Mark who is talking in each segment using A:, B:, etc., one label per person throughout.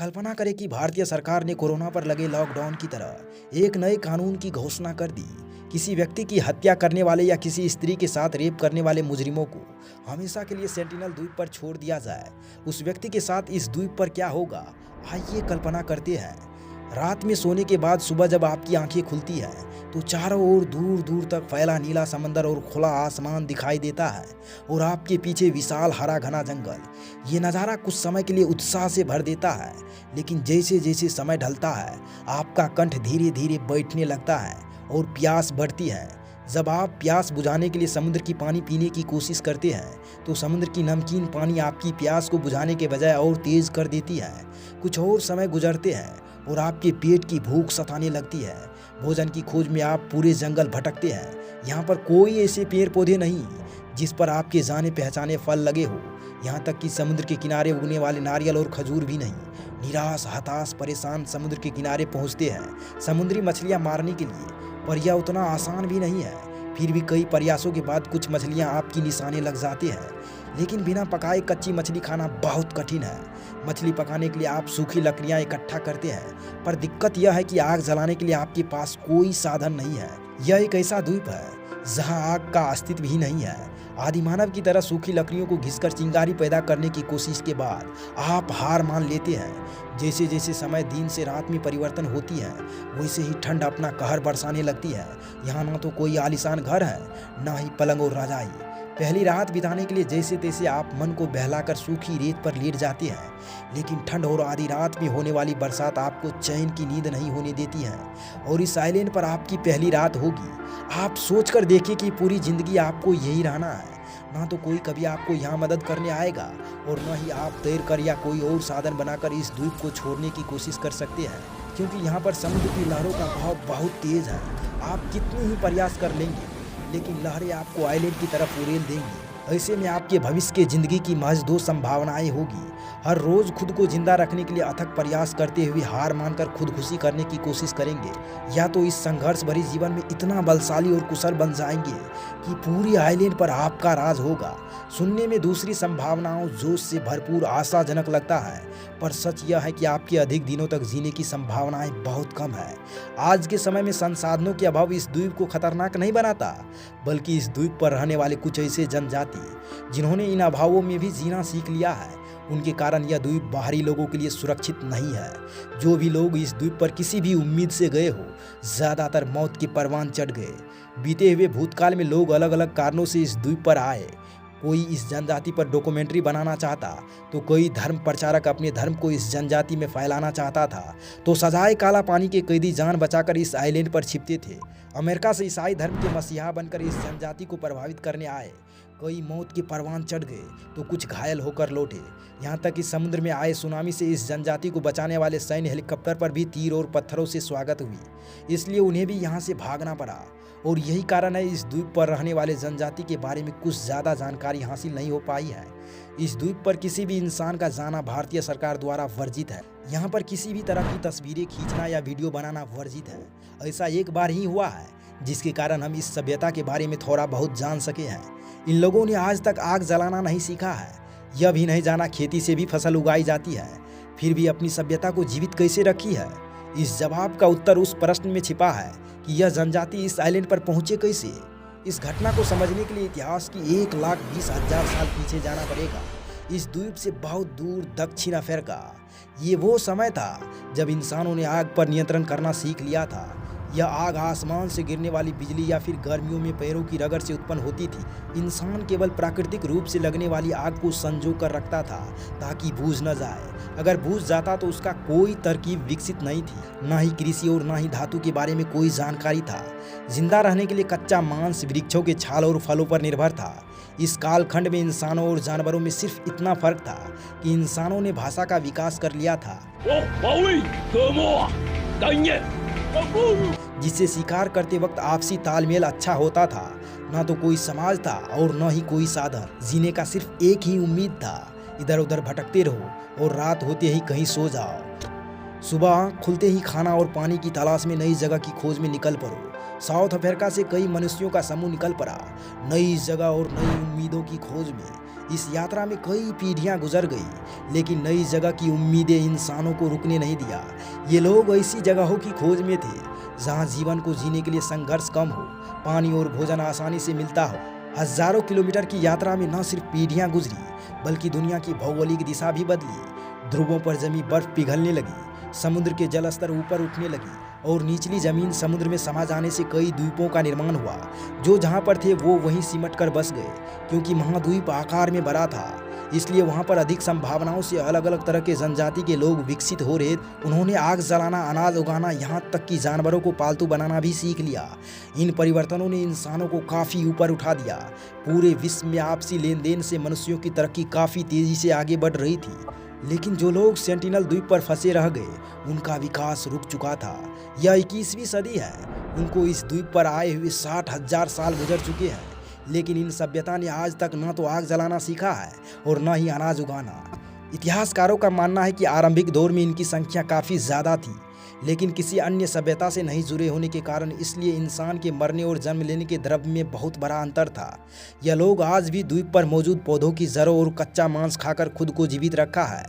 A: कल्पना करें कि भारतीय सरकार ने कोरोना पर लगे लॉकडाउन की तरह एक नए कानून की घोषणा कर दी। किसी व्यक्ति की हत्या करने वाले या किसी स्त्री के साथ रेप करने वाले मुजरिमों को हमेशा के लिए सेंटिनल द्वीप पर छोड़ दिया जाए। उस व्यक्ति के साथ इस द्वीप पर क्या होगा, आइए कल्पना करते हैं। रात में सोने के बाद सुबह जब आपकी आंखें खुलती हैं तो चारों ओर दूर दूर तक फैला नीला समंदर और खुला आसमान दिखाई देता है और आपके पीछे विशाल हरा घना जंगल। ये नज़ारा कुछ समय के लिए उत्साह से भर देता है, लेकिन जैसे जैसे समय ढलता है आपका कंठ धीरे धीरे बैठने लगता है और प्यास बढ़ती है। जब आप प्यास बुझाने के लिए समुद्र की पानी पीने की कोशिश करते हैं तो समुद्र की नमकीन पानी आपकी प्यास को बुझाने के बजाय और तेज कर देती है। कुछ और समय गुजरते हैं और आपके पेट की भूख सताने लगती है। भोजन की खोज में आप पूरे जंगल भटकते हैं। यहाँ पर कोई ऐसे पेड़ पौधे नहीं जिस पर आपके जाने पहचाने फल लगे हो। यहाँ तक कि समुद्र के किनारे उगने वाले नारियल और खजूर भी नहीं। निराश, हताश, परेशान समुद्र के किनारे पहुँचते हैं समुद्री मछलियाँ मारने के लिए, पर यह उतना आसान भी नहीं है। फिर भी कई प्रयासों के बाद कुछ मछलियाँ आपकी निशाने लग जाती हैं, लेकिन बिना पकाए कच्ची मछली खाना बहुत कठिन है। मछली पकाने के लिए आप सूखी लकड़ियाँ इकट्ठा करते हैं, पर दिक्कत यह है कि आग जलाने के लिए आपके पास कोई साधन नहीं है। यह एक ऐसा द्वीप है जहाँ आग का अस्तित्व ही नहीं है। आदिमानव की तरह सूखी लकड़ियों को घिसकर चिंगारी पैदा करने की कोशिश के बाद आप हार मान लेते हैं। जैसे जैसे समय दिन से रात में परिवर्तन होती है वैसे ही ठंड अपना कहर बरसाने लगती है। यहाँ ना तो कोई आलीशान घर है, ना ही पलंग और रजाई। पहली रात बिताने के लिए जैसे तैसे आप मन को बहलाकर सूखी रेत पर लेट जाते हैं, लेकिन ठंड और आधी रात में होने वाली बरसात आपको चैन की नींद नहीं होने देती है। और इस आइलैंड पर आपकी पहली रात होगी। आप सोचकर देखिए कि पूरी जिंदगी आपको यही रहना है। ना तो कोई कभी आपको यहाँ मदद करने आएगा और न ही आप तैर कर या कोई और साधन बनाकर इस द्वीप को छोड़ने की कोशिश कर सकते हैं, क्योंकि यहाँ पर समुद्र की लहरों का बहाव बहुत तेज है। आप कितने ही प्रयास कर लेंगे लेकिन लहरें आपको आइलैंड की तरफ उड़ेल देंगी। ऐसे में आपके भविष्य की जिंदगी की महज दो संभावनाएं होगी। हर रोज खुद को जिंदा रखने के लिए अथक प्रयास करते हुए हार मानकर खुदकुशी करने की कोशिश करेंगे, या तो इस संघर्ष भरी जीवन में इतना बलशाली और कुशल बन जाएंगे कि पूरी आइलैंड पर आपका राज होगा। सुनने में दूसरी संभावनाओं जोश से भरपूर आशाजनक लगता है, पर सच यह है कि आपके अधिक दिनों तक जीने की संभावनाएं बहुत कम है। आज के समय में संसाधनों के अभाव इस द्वीप को खतरनाक नहीं बनाता, बल्कि इस द्वीप पर रहने वाले कुछ ऐसे जनजाति जिन्होंने इन अभावों में भी जीना सीख लिया है, उनके कारण यह द्वीप बाहरी लोगों के लिए सुरक्षित नहीं है। जो भी लोग इस द्वीप पर किसी भी उम्मीद से गए हो, ज्यादातर मौत के परवान चढ़ गए। बीते हुए भूतकाल में लोग अलग अलग कारणों से इस द्वीप पर आए। कोई इस जनजाति पर डॉक्यूमेंट्री बनाना चाहता, तो कोई धर्म प्रचारक अपने धर्म को इस जनजाति में फैलाना चाहता था, तो सजाए काला पानी के कैदी जान बचाकर इस आइलैंड पर छिपते थे। अमेरिका से ईसाई धर्म के मसीहा बनकर इस जनजाति को प्रभावित करने आए। कई मौत के परवान चढ़ गए तो कुछ घायल होकर लौटे। यहाँ तक कि समुद्र में आए सुनामी से इस जनजाति को बचाने वाले सैन्य हेलीकॉप्टर पर भी तीर और पत्थरों से स्वागत हुई, इसलिए उन्हें भी यहाँ से भागना पड़ा। और यही कारण है इस द्वीप पर रहने वाले जनजाति के बारे में कुछ ज़्यादा जानकारी हासिल नहीं हो पाई है। इस द्वीप पर किसी भी इंसान का जाना भारतीय सरकार द्वारा वर्जित है। यहाँ पर किसी भी तरह की तस्वीरें खींचना या वीडियो बनाना वर्जित है। ऐसा एक बार ही हुआ है, जिसके कारण हम इस सभ्यता के बारे में थोड़ा बहुत जान सके हैं। इन लोगों ने आज तक आग जलाना नहीं सीखा है, यह भी नहीं जाना खेती से भी फसल उगाई जाती है, फिर भी अपनी सभ्यता को जीवित कैसे रखी है। इस जवाब का उत्तर उस प्रश्न में छिपा है कि यह जनजाति इस आइलैंड पर पहुंचे कैसे। इस घटना को समझने के लिए इतिहास की 1,20,000 साल पीछे जाना पड़ेगा। इस द्वीप से बहुत दूर दक्षिण अफ्रीका। ये वो समय था जब इंसानों ने आग पर नियंत्रण करना सीख लिया था। यह आग आसमान से गिरने वाली बिजली या फिर गर्मियों में पैरों की रगड़ से उत्पन्न होती थी। इंसान केवल प्राकृतिक रूप से लगने वाली आग को संजो कर रखता था ताकि बूझ न जाए। अगर बूझ जाता तो उसका कोई तरकीब विकसित नहीं थी। ना ही कृषि और ना ही धातु के बारे में कोई जानकारी था। जिंदा रहने के लिए कच्चा मांस, वृक्षों के छाल और फलों पर निर्भर था। इस कालखंड में इंसानों और जानवरों में सिर्फ इतना फर्क था कि इंसानों ने भाषा का विकास कर लिया था, जिससे शिकार करते वक्त आपसी तालमेल अच्छा होता था। ना तो कोई समाज था और न ही कोई साधन। जीने का सिर्फ एक ही उम्मीद था, इधर उधर भटकते रहो और रात होते ही कहीं सो जाओ। सुबह खुलते ही खाना और पानी की तलाश में नई जगह की खोज में निकल पड़ो। साउथ अफ्रीका से कई मनुष्यों का समूह निकल पड़ा, नई जगह और नई उम्मीदों की खोज में। इस यात्रा में कई पीढ़ियां गुजर गई, लेकिन नई जगह की उम्मीदें इंसानों को रुकने नहीं दिया। ये लोग ऐसी जगहों की खोज में थे जहां जीवन को जीने के लिए संघर्ष कम हो, पानी और भोजन आसानी से मिलता हो। हजारों किलोमीटर की यात्रा में न सिर्फ पीढ़ियां गुजरी, बल्कि दुनिया की भौगोलिक दिशा भी बदली। ध्रुवों पर जमी बर्फ पिघलने लगी, समुद्र के जल स्तर ऊपर उठने लगी और निचली जमीन समुद्र में समा जाने से कई द्वीपों का निर्माण हुआ। जो जहां पर थे वो वहीं सिमट कर बस गए। क्योंकि महाद्वीप आकार में बड़ा था, इसलिए वहां पर अधिक संभावनाओं से अलग अलग तरह के जनजाति के लोग विकसित हो रहे। उन्होंने आग जलाना, अनाज उगाना, यहाँ तक कि जानवरों को पालतू बनाना भी सीख लिया। इन परिवर्तनों ने इंसानों को काफ़ी ऊपर उठा दिया। पूरे विश्व में आपसी लेन देन से मनुष्यों की तरक्की काफ़ी तेज़ी से आगे बढ़ रही थी। लेकिन जो लोग सेंटिनल द्वीप पर फंसे रह गए, उनका विकास रुक चुका था। यह 21वीं सदी है। उनको इस द्वीप पर आए हुए 60,000 साल गुजर चुके हैं, लेकिन इन सभ्यता ने आज तक न तो आग जलाना सीखा है और न ही अनाज उगाना। इतिहासकारों का मानना है कि आरंभिक दौर में इनकी संख्या काफ़ी ज़्यादा थी, लेकिन किसी अन्य सभ्यता से नहीं जुड़े होने के कारण इसलिए इंसान के मरने और जन्म लेने के द्रव्य में बहुत बड़ा अंतर था। यह लोग आज भी द्वीप पर मौजूद पौधों की जड़ों और कच्चा मांस खाकर खुद को जीवित रखा है,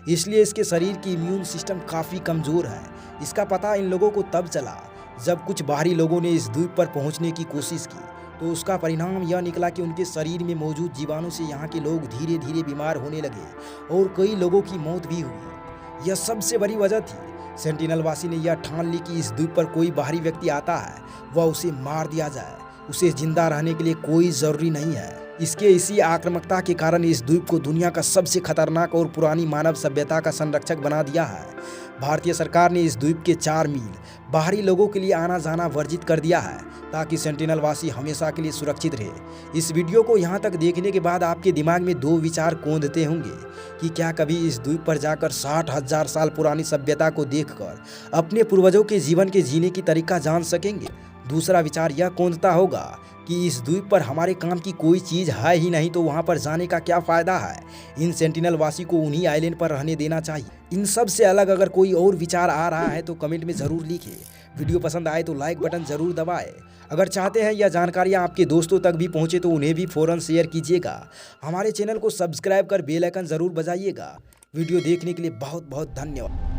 A: इसलिए इसके शरीर की इम्यून सिस्टम काफ़ी कमज़ोर है। इसका पता इन लोगों को तब चला जब कुछ बाहरी लोगों ने इस द्वीप पर पहुंचने की कोशिश की, तो उसका परिणाम यह निकला कि उनके शरीर में मौजूद जीवाणु से यहाँ के लोग धीरे धीरे बीमार होने लगे और कई लोगों की मौत भी हुई। यह सबसे बड़ी वजह थी। सेंटिनल वासी ने यह ठान ली कि इस द्वीप पर कोई बाहरी व्यक्ति आता है, वह उसे मार दिया जाए। उसे जिंदा रहने के लिए कोई ज़रूरी नहीं है। इसके इसी आक्रामकता के कारण इस द्वीप को दुनिया का सबसे खतरनाक और पुरानी मानव सभ्यता का संरक्षक बना दिया है। भारतीय सरकार ने इस द्वीप के 4 मील बाहरी लोगों के लिए आना जाना वर्जित कर दिया है, ताकि सेंटिनल वासी हमेशा के लिए सुरक्षित रहे। इस वीडियो को यहाँ तक देखने के बाद आपके दिमाग में 2 विचार कौंधते होंगे कि क्या कभी इस द्वीप पर जाकर 60,000 साल पुरानी सभ्यता को देखकर अपने पूर्वजों के जीवन के जीने की तरीका जान सकेंगे। दूसरा विचार यह कौंधता होगा कि इस द्वीप पर हमारे काम की कोई चीज़ है ही नहीं, तो वहाँ पर जाने का क्या फ़ायदा है। इन सेंटिनल वासी को उन्हीं आइलैंड पर रहने देना चाहिए। इन सब से अलग अगर कोई और विचार आ रहा है तो कमेंट में ज़रूर लिखिए। वीडियो पसंद आए तो लाइक बटन ज़रूर दबाएं। अगर चाहते हैं यह जानकारियाँ आपके दोस्तों तक भी पहुँचे तो उन्हें भी फ़ौरन शेयर कीजिएगा। हमारे चैनल को सब्सक्राइब कर बेल आइकन ज़रूर बजाइएगा। वीडियो देखने के लिए बहुत बहुत धन्यवाद।